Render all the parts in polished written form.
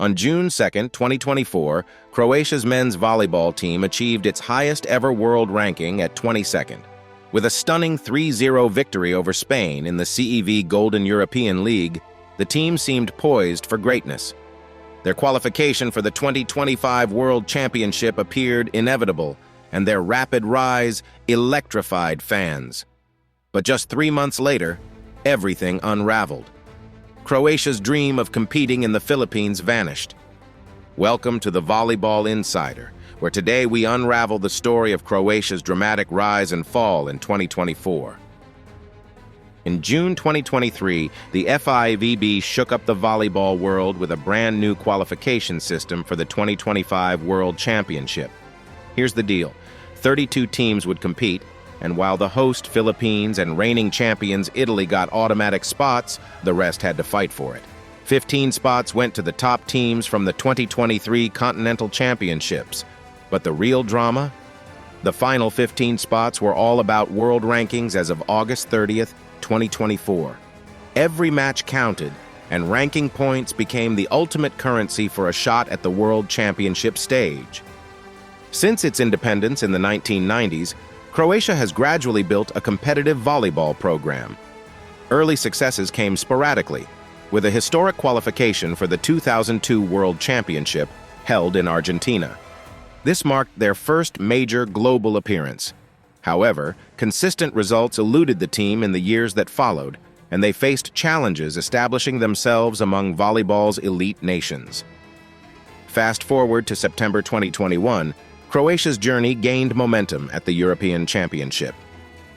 On June 2, 2024, Croatia's men's volleyball team achieved its highest-ever world ranking at 22nd. With a stunning 3-0 victory over Spain in the CEV Golden European League, the team seemed poised for greatness. Their qualification for the 2025 World Championship appeared inevitable, and their rapid rise electrified fans. But just 3 months later, everything unraveled. Croatia's dream of competing in the Philippines vanished. Welcome to the Volleyball Insider, where today we unravel the story of Croatia's dramatic rise and fall in 2024. In June 2023, the FIVB shook up the volleyball world with a brand new qualification system for the 2025 World Championship. Here's the deal. 32 teams would compete, and while the host Philippines and reigning champions Italy got automatic spots, the rest had to fight for it. 15 spots went to the top teams from the 2023 Continental Championships. But the real drama? The final 15 spots were all about world rankings as of August 30th, 2024. Every match counted, and ranking points became the ultimate currency for a shot at the World Championship stage. Since its independence in the 1990s, Croatia has gradually built a competitive volleyball program. Early successes came sporadically, with a historic qualification for the 2002 World Championship held in Argentina. This marked their first major global appearance. However, consistent results eluded the team in the years that followed, and they faced challenges establishing themselves among volleyball's elite nations. Fast forward to September 2021, Croatia's journey gained momentum at the European Championship.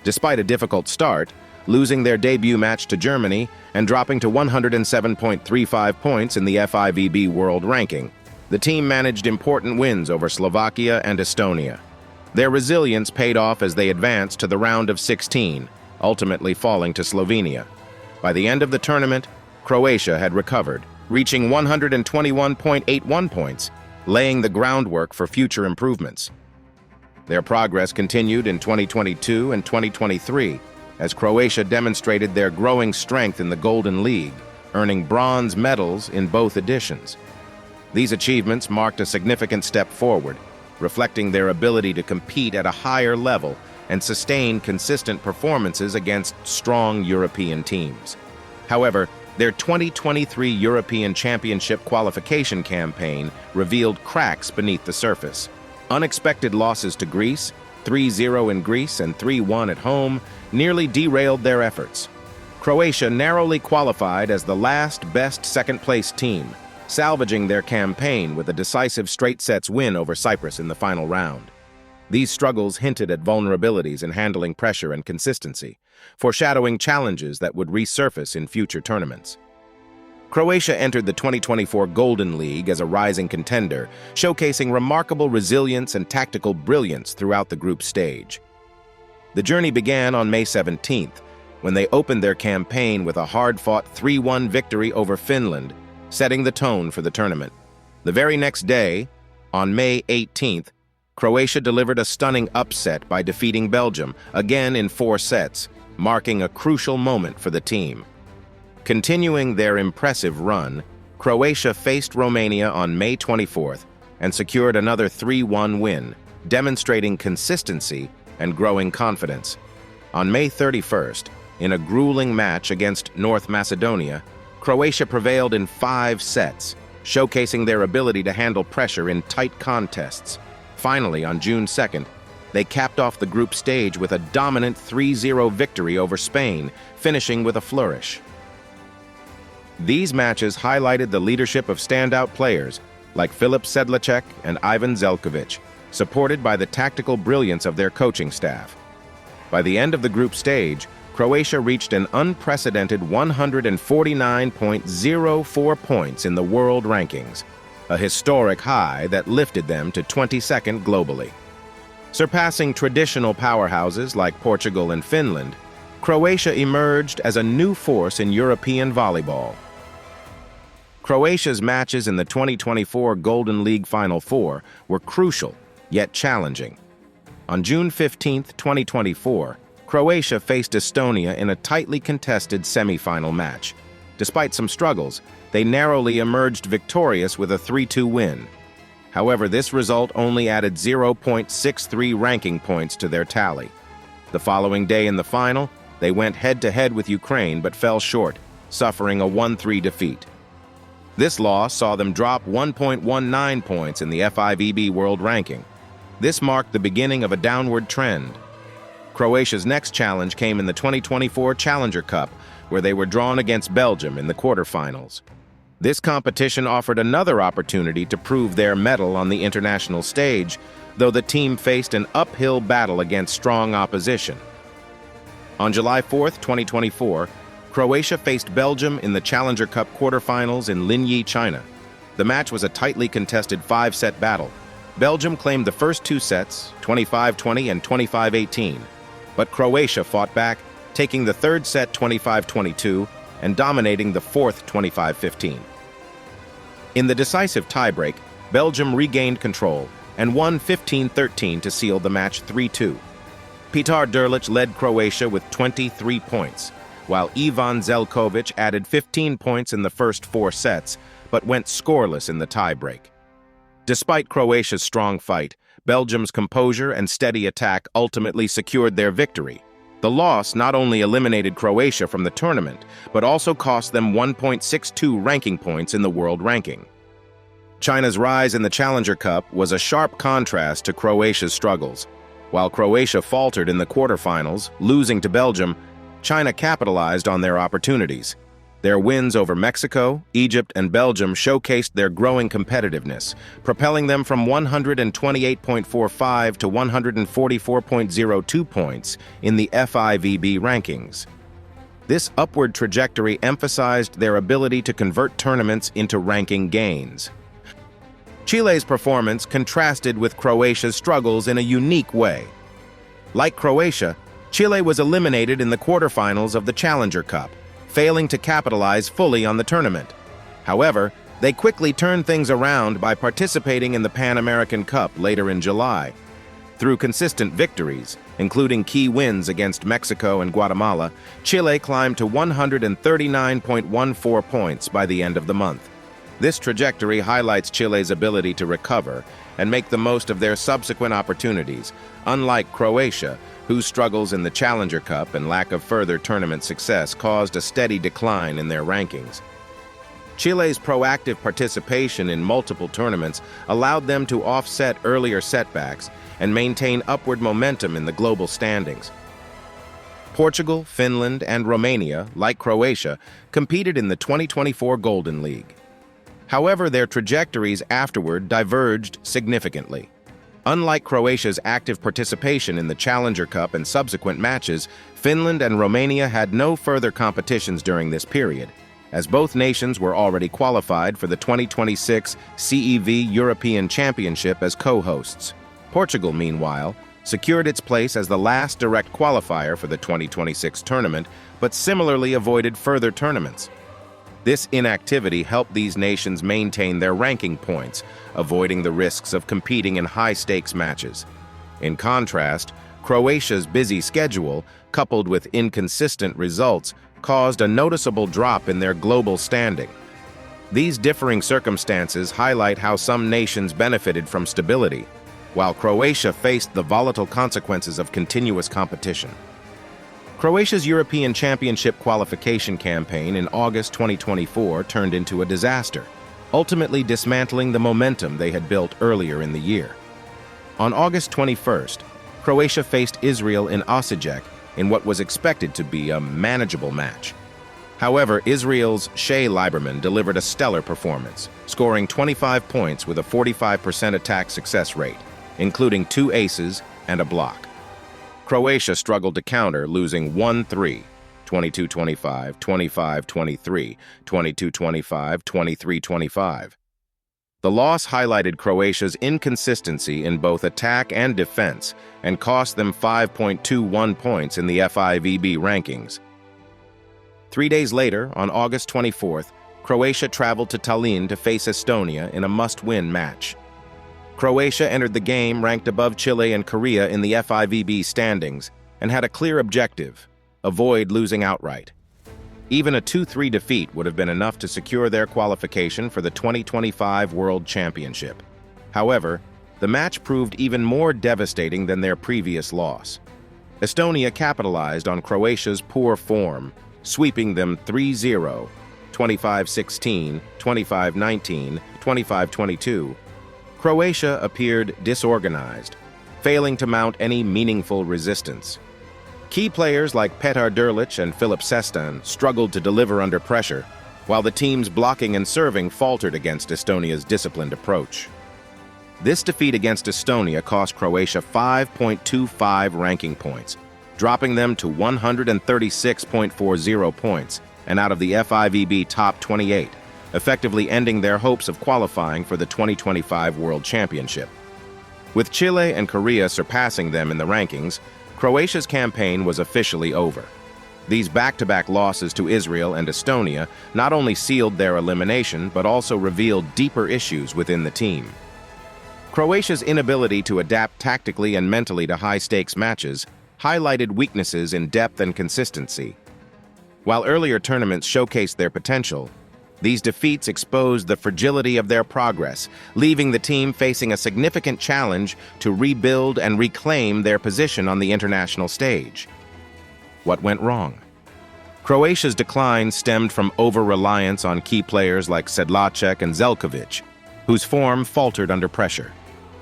Despite a difficult start, losing their debut match to Germany and dropping to 107.35 points in the FIVB World Ranking, the team managed important wins over Slovakia and Estonia. Their resilience paid off as they advanced to the round of 16, ultimately falling to Slovenia. By the end of the tournament, Croatia had recovered, reaching 121.81 points, laying the groundwork for future improvements. Their progress continued in 2022 and 2023, as Croatia demonstrated their growing strength in the Golden League, earning bronze medals in both editions. These achievements marked a significant step forward, reflecting their ability to compete at a higher level and sustain consistent performances against strong European teams. However, their 2023 European Championship qualification campaign revealed cracks beneath the surface. Unexpected losses to Greece, 3-0 in Greece and 3-1 at home, nearly derailed their efforts. Croatia narrowly qualified as the last best second-place team, salvaging their campaign with a decisive straight-sets win over Cyprus in the final round. These struggles hinted at vulnerabilities in handling pressure and consistency, foreshadowing challenges that would resurface in future tournaments. Croatia entered the 2024 Golden League as a rising contender, showcasing remarkable resilience and tactical brilliance throughout the group stage. The journey began on May 17th, when they opened their campaign with a hard-fought 3-1 victory over Finland, setting the tone for the tournament. The very next day, on May 18th, Croatia delivered a stunning upset by defeating Belgium, again in 4 sets, marking a crucial moment for the team. Continuing their impressive run, Croatia faced Romania on May 24th and secured another 3-1 win, demonstrating consistency and growing confidence. On May 31st, in a grueling match against North Macedonia, Croatia prevailed in 5 sets, showcasing their ability to handle pressure in tight contests. Finally, on June 2nd, they capped off the group stage with a dominant 3-0 victory over Spain, finishing with a flourish. These matches highlighted the leadership of standout players like Filip Sedlacek and Ivan Zeljkovic, supported by the tactical brilliance of their coaching staff. By the end of the group stage, Croatia reached an unprecedented 149.04 points in the world rankings, a historic high that lifted them to 22nd globally. Surpassing traditional powerhouses like Portugal and Finland, Croatia emerged as a new force in European volleyball. Croatia's matches in the 2024 Golden League Final Four were crucial, yet challenging. On June 15, 2024, Croatia faced Estonia in a tightly contested semi-final match. Despite some struggles, they narrowly emerged victorious with a 3-2 win. However, this result only added 0.63 ranking points to their tally. The following day in the final, they went head-to-head with Ukraine but fell short, suffering a 1-3 defeat. This loss saw them drop 1.19 points in the FIVB World Ranking. This marked the beginning of a downward trend. Croatia's next challenge came in the 2024 Challenger Cup, where they were drawn against Belgium in the quarterfinals. This competition offered another opportunity to prove their mettle on the international stage, though the team faced an uphill battle against strong opposition. On July 4, 2024, Croatia faced Belgium in the Challenger Cup quarterfinals in Linyi, China. The match was a tightly contested 5-set battle. Belgium claimed the first 2 sets, 25-20 and 25-18, but Croatia fought back, taking the third set 25-22 and dominating the fourth 25-15. In the decisive tiebreak, Belgium regained control and won 15-13 to seal the match 3-2. Petar Durlic led Croatia with 23 points, while Ivan Zelkovic added 15 points in the first 4 sets, but went scoreless in the tiebreak. Despite Croatia's strong fight, Belgium's composure and steady attack ultimately secured their victory. The loss not only eliminated Croatia from the tournament, but also cost them 1.62 ranking points in the world ranking. China's rise in the Challenger Cup was a sharp contrast to Croatia's struggles. While Croatia faltered in the quarterfinals, losing to Belgium, China capitalized on their opportunities. Their wins over Mexico, Egypt, and Belgium showcased their growing competitiveness, propelling them from 128.45 to 144.02 points in the FIVB rankings. This upward trajectory emphasized their ability to convert tournaments into ranking gains. Chile's performance contrasted with Croatia's struggles in a unique way. Like Croatia, Chile was eliminated in the quarterfinals of the Challenger Cup, failing to capitalize fully on the tournament. However, they quickly turned things around by participating in the Pan American Cup later in July. Through consistent victories, including key wins against Mexico and Guatemala, Chile climbed to 139.14 points by the end of the month. This trajectory highlights Chile's ability to recover and make the most of their subsequent opportunities, unlike Croatia, whose struggles in the Challenger Cup and lack of further tournament success caused a steady decline in their rankings. Chile's proactive participation in multiple tournaments allowed them to offset earlier setbacks and maintain upward momentum in the global standings. Portugal, Finland, and Romania, like Croatia, competed in the 2024 Golden League. However, their trajectories afterward diverged significantly. Unlike Croatia's active participation in the Challenger Cup and subsequent matches, Finland and Romania had no further competitions during this period, as both nations were already qualified for the 2026 CEV European Championship as co-hosts. Portugal, meanwhile, secured its place as the last direct qualifier for the 2026 tournament, but similarly avoided further tournaments. This inactivity helped these nations maintain their ranking points, avoiding the risks of competing in high-stakes matches. In contrast, Croatia's busy schedule, coupled with inconsistent results, caused a noticeable drop in their global standing. These differing circumstances highlight how some nations benefited from stability, while Croatia faced the volatile consequences of continuous competition. Croatia's European Championship qualification campaign in August 2024 turned into a disaster, ultimately dismantling the momentum they had built earlier in the year. On August 21st, Croatia faced Israel in Osijek in what was expected to be a manageable match. However, Israel's Shea Lieberman delivered a stellar performance, scoring 25 points with a 45% attack success rate, including 2 aces and a block. Croatia struggled to counter, losing 1-3, 22-25, 25-23, 22-25, 23-25. The loss highlighted Croatia's inconsistency in both attack and defense and cost them 5.21 points in the FIVB rankings. 3 days later, on August 24th, Croatia traveled to Tallinn to face Estonia in a must-win match. Croatia entered the game ranked above Chile and Korea in the FIVB standings and had a clear objective: avoid losing outright. Even a 2-3 defeat would have been enough to secure their qualification for the 2025 World Championship. However, the match proved even more devastating than their previous loss. Estonia capitalized on Croatia's poor form, sweeping them 3-0, 25-16, 25-19, 25-22. Croatia appeared disorganized, failing to mount any meaningful resistance. Key players like Petar Derlic and Filip Sestan struggled to deliver under pressure, while the team's blocking and serving faltered against Estonia's disciplined approach. This defeat against Estonia cost Croatia 5.25 ranking points, dropping them to 136.40 points and out of the FIVB top 28, effectively ending their hopes of qualifying for the 2025 World Championship. With Chile and Korea surpassing them in the rankings, Croatia's campaign was officially over. These back-to-back losses to Israel and Estonia not only sealed their elimination, but also revealed deeper issues within the team. Croatia's inability to adapt tactically and mentally to high-stakes matches highlighted weaknesses in depth and consistency. While earlier tournaments showcased their potential, these defeats exposed the fragility of their progress, leaving the team facing a significant challenge to rebuild and reclaim their position on the international stage. What went wrong? Croatia's decline stemmed from over-reliance on key players like Sedlacek and Zelkovic, whose form faltered under pressure.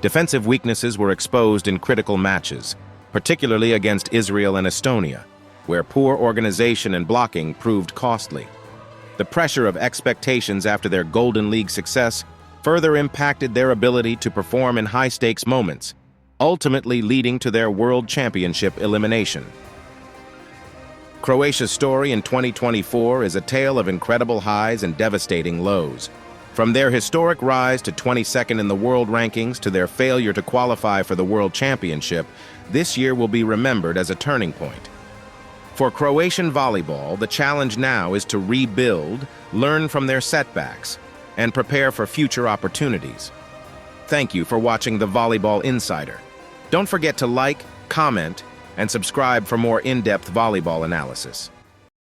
Defensive weaknesses were exposed in critical matches, particularly against Israel and Estonia, where poor organization and blocking proved costly. The pressure of expectations after their Golden League success further impacted their ability to perform in high-stakes moments, ultimately leading to their World Championship elimination. Croatia's story in 2024 is a tale of incredible highs and devastating lows. From their historic rise to 22nd in the world rankings to their failure to qualify for the World Championship, this year will be remembered as a turning point. For Croatian volleyball, the challenge now is to rebuild, learn from their setbacks, and prepare for future opportunities. Thank you for watching the Volleyball Insider. Don't forget to like, comment, and subscribe for more in-depth volleyball analysis.